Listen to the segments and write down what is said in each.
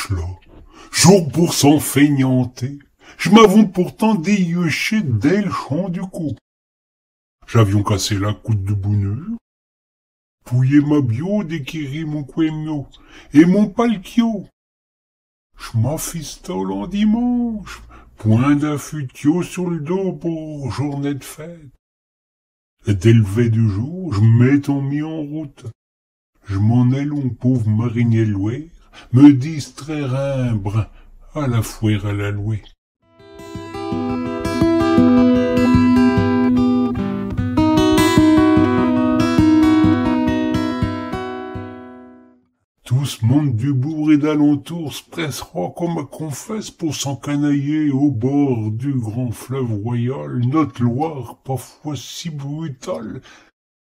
là, jour pour s'en feignanter, je m'avons pourtant déyeuché dès le champ du coup. J'avions cassé la coude de bonheur, pouillé ma bio, déquéri mon quemio et mon palquio. Je m'affistole en dimanche, point d'affutio sur le dos pour journée de fête. Et dès le lever du jour, je m'étais mis en route. Je m'en ai long, pauvre marinier louer, me distraire un brin à la fouère à la louer. Tout ce monde du bourg et d'alentour se pressera comme à confesse pour s'encanailler au bord du grand fleuve royal, notre Loire, parfois si brutale,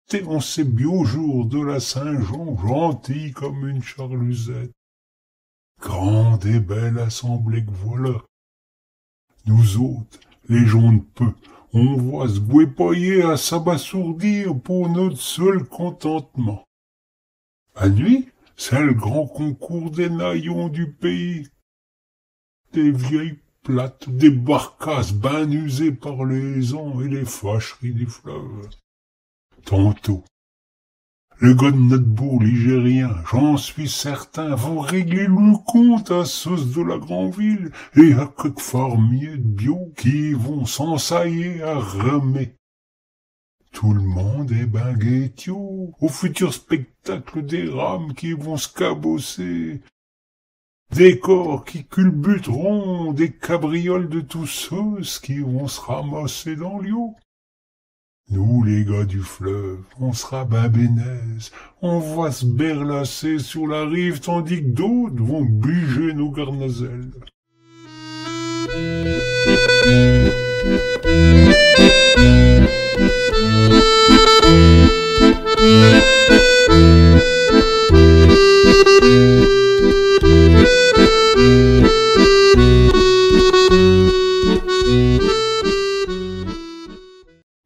t'es en ces beaux jours de la Saint-Jean, gentille comme une charlusette. Grande et belle assemblée que voilà. Nous autres, les gens de peu, on voit se guépailler à s'abasourdir pour notre seul contentement. À nuit, c'est le grand concours des naillons du pays. Des vieilles plates, des barcasses ben usées par les ans et les fâcheries du fleuve. Tantôt, le gars de notre bourg ligérien, j'en suis certain, vont régler le compte à sauce de la grande ville et à quelques fermiers de bio qui vont s'ensailler à ramer. Tout le monde est ben guétio au futur spectacle des rames qui vont se cabosser, des corps qui culbuteront, des cabrioles de tous ceux qui vont se ramasser dans l'eau. Nous, les gars du fleuve, on sera ben bénèzes, on va se berlasser sur la rive tandis que d'autres vont buger nos garnazelles.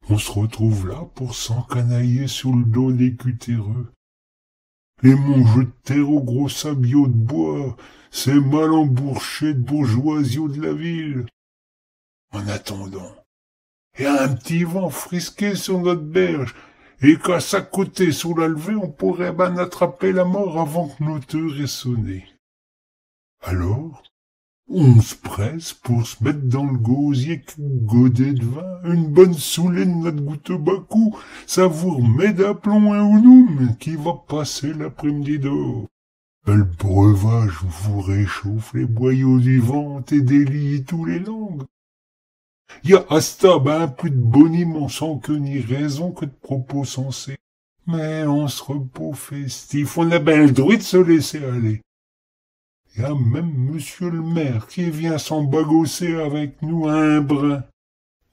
On se retrouve là pour s'encanailler sous le dos des cutéreux. Les monts de terre aux gros sabots de bois, c'est mal embourché de bourgeoisios de la ville. En attendant, il y a un petit vent frisqué sur notre berge, et qu'à sa côté sous la levée, on pourrait ben attraper la mort avant que notre heure ait sonné. Alors, on se presse pour se mettre dans le gosier qu'un godet de vin, une bonne saoulée de notre goutte bacou, ça vous remet d'aplomb un ounoum qui va passer l'après-midi dehors. Le breuvage vous réchauffe les boyaux du ventre et délie tous les langues. Y a à ça ben plus de boniment sans queue ni raison que de propos sensés. Mais en ce repos festif, on a ben le droit de se laisser aller. Y a même monsieur le maire qui vient s'embagosser avec nous à un brin.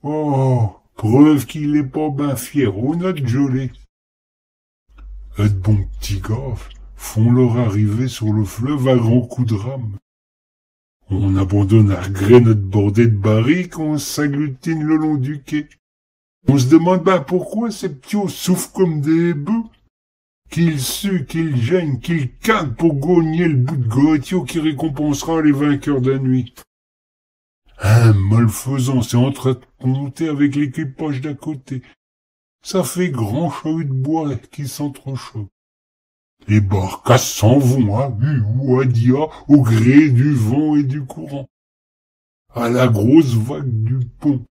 Oh, preuve qu'il est pas ben fier, oh notre gelé. Et de bons petits gars font leur arrivée sur le fleuve à grands coups de rame. On abandonne à regret notre bordée de barriques, on s'agglutine le long du quai. On se demande ben pourquoi ces petits souffrent comme des bœufs. Qu'ils suent, qu'ils gênent, qu'ils cantent pour gagner le bout de gotio qui récompensera les vainqueurs de la nuit. Un malfaisant s'est entrecomté avec l'équipage d'à côté. Ça fait grand chahut de bois qui s'entrechoquent. Les barcasses s'en vont à hu ou à dia au gré du vent et du courant. À la grosse vague du pont,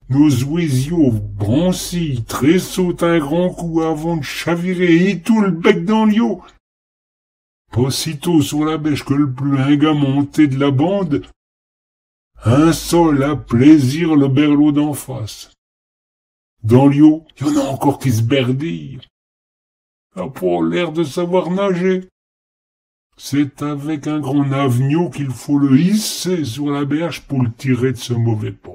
nos oisiaux brancillent, tressautent un grand coup avant de chavirer et tout le bec dans l'eau. Pas sitôt sur la bêche que le plus ingamonté de la bande, un seul à plaisir le berlot d'en face. Dans l'eau, y en a encore qui se berdillent. A pas l'air de savoir nager. C'est avec un grand avenio qu'il faut le hisser sur la berge pour le tirer de ce mauvais pas.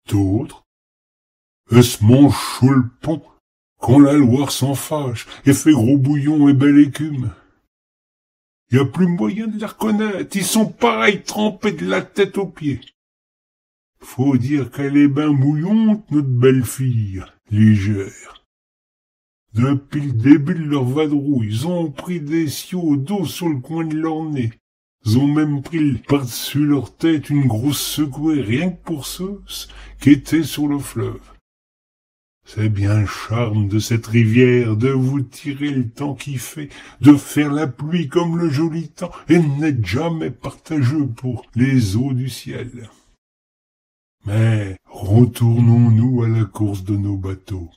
D'autres se mangent sous le pont quand la Loire s'en fâche et fait gros bouillon et belle écume. Y a plus moyen de les reconnaître, ils sont pareils trempés de la tête aux pieds. Faut dire qu'elle est ben mouillante, notre belle-fille, légère. Depuis le début de leur vadrouille, ils ont pris des siots d'eau sur le coin de leur nez. Ils ont même pris par-dessus leur tête une grosse secouée, rien que pour ceux qui étaient sur le fleuve. C'est bien le charme de cette rivière, de vous tirer le temps qu'il fait, de faire la pluie comme le joli temps, et n'être jamais partageux pour les eaux du ciel. Mais retournons-nous à la course de nos bateaux.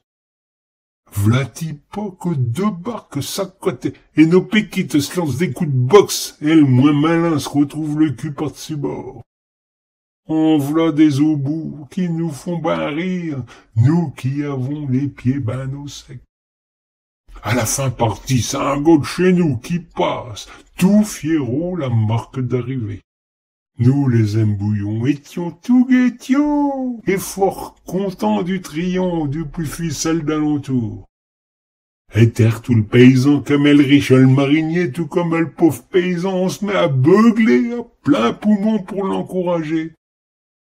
V'là-t-il pas que 2 barques s'accotent et nos péquites se lancent des coups de boxe et le moins malin se retrouve le cul par-dessus bord. En v'là des obus qui nous font ben rire, nous qui avons les pieds ben au sec. À la fin partie, c'est un gars de chez nous qui passe, tout fiero la marque d'arrivée. Nous, les embouillons, étions tout guettions, et fort contents du triomphe du plus ficelle d'alentour. Et terre tout le paysan comme elle riche, le marinier tout comme le pauvre paysan, on se met à beugler à plein poumon pour l'encourager.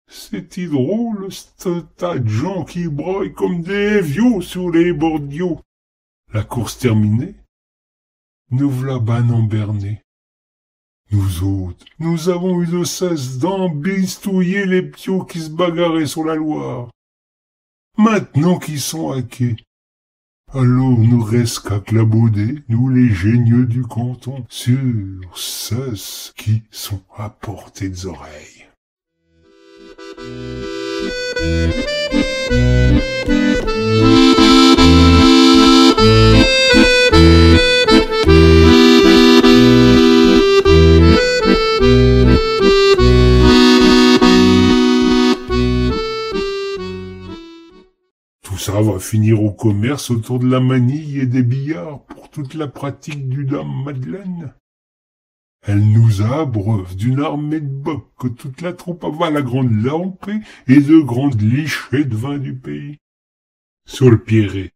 C'est drôle, ce tas de gens qui broient comme des vieux sur les bordiaux. La course terminée, nous v'là ben embernés. Nous autres, nous avons eu de cesse d'embistouiller les piots qui se bagarraient sur la Loire. Maintenant qu'ils sont à quai, alors nous reste qu'à clabauder, nous les génieux du canton, sur ceux qui sont à portée des oreilles. Tout ça va finir au commerce autour de la manille et des billards pour toute la pratique du Dame Madeleine. Elle nous abreuve d'une armée de bocs que toute la troupe avale à grande lampée et de grandes lichées de vin du pays. Sur le Pierret,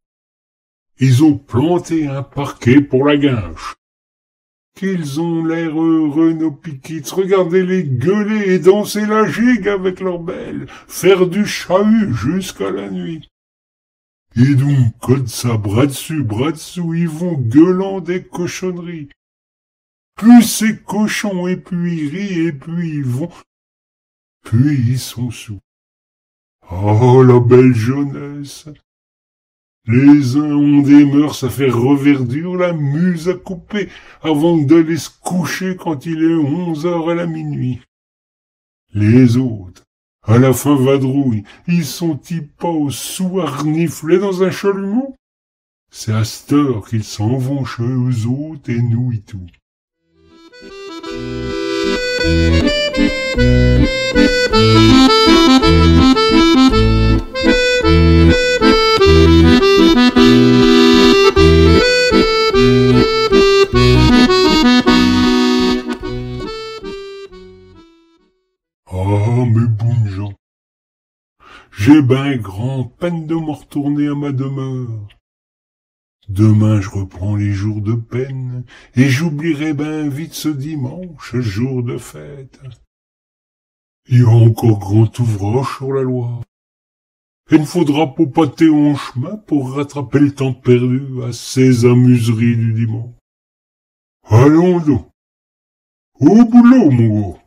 ils ont planté un parquet pour la guinche. Qu'ils ont l'air heureux, nos piquites, regardez-les gueuler et danser la gigue avec leurs belles, faire du chahut jusqu'à la nuit. Et donc, comme ça, bras dessous, ils vont gueulant des cochonneries. Plus c'est cochon, et puis ils rient, et puis ils vont, puis ils sont sous. Oh, la belle jeunesse! Les uns ont des mœurs à faire reverdure, la muse à couper, avant d'aller se coucher quand il est 11 heures à la minuit. Les autres, à la fin vadrouille, ils sont-ils pas au sous à renifler dans un chalumeau? C'est à cette heure qu'ils s'en vont chez eux autres et nous et tout. Ah, mes bonnes gens, j'ai ben grand peine de m'en retourner à ma demeure. Demain je reprends les jours de peine, et j'oublierai ben vite ce dimanche, jour de fête. Il y a encore grand ouvrage sur la Loire. Il ne faudra pas pâter en chemin pour rattraper le temps perdu à ces amuseries du dimanche. Allons donc, au boulot, mon gars.